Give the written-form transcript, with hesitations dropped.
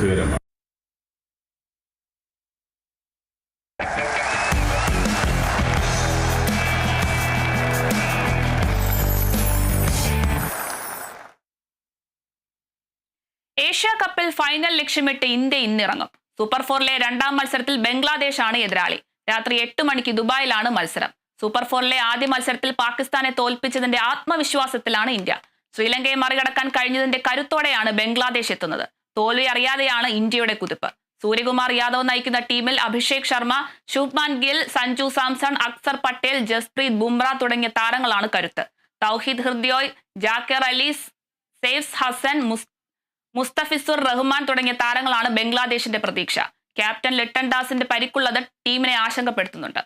ദുഃഖകരമാണ്. Asia കപ്പിൽ final ലക്ഷ്യമിട്ട് India ഇന്നിറങ്ങും. സൂപ്പർ ഫോറിലെ രണ്ടാം മത്സരത്തിൽ ബംഗ്ലാദേശാണ് എതിരാളി. രാത്രി 8 മണിക്ക് ദുബായിലാണ് മത്സരം. സൂപ്പർ ഫോറിലെ ആദ്യ മത്സരത്തിൽ പാകിസ്ഥാനെ തോൽപ്പിച്ചതിന്റെ ആത്മവിശ്വാസത്തിലാണ് ഇന്ത്യ. ശ്രീലങ്കയെ മറികടക്കാൻ കഴിഞ്ഞതിന്റെ കരുത്തോടെയാണ് ബംഗ്ലാദേശ് എത്തുന്നത്. തോൽവി അറിയാതെയാണ് ഇന്ത്യയുടെ കുതിപ്പ്. സൂര്യകുമാർ യാദവ് നയിക്കുന്ന ടീമിൽ അഭിഷേക് ശർമ്മ, ശുഭ്മാൻ ഗിൽ, സഞ്ജു സാംസൺ, അക്സർ പട്ടേൽ, ജസ്പ്രീത് ബുംറ തുടങ്ങിയ താരങ്ങളാണ് കരുത്ത്. തൗഹീദ് ഹൃദ്യോയ്, ജാക്കിർ അലി, സെയ്ഫ് ഹസൻ, മുസ്തഫിസുർ റഹ്മാൻ തുടങ്ങിയ താരങ്ങളാണ് ബംഗ്ലാദേശിന്റെ പ്രതീക്ഷ. ക്യാപ്റ്റൻ ലിട്ടൺ ദാസിന്റെ പരിക്കുള്ളത് ടീമിനെ ആശങ്കപ്പെടുത്തുന്നുണ്ട്.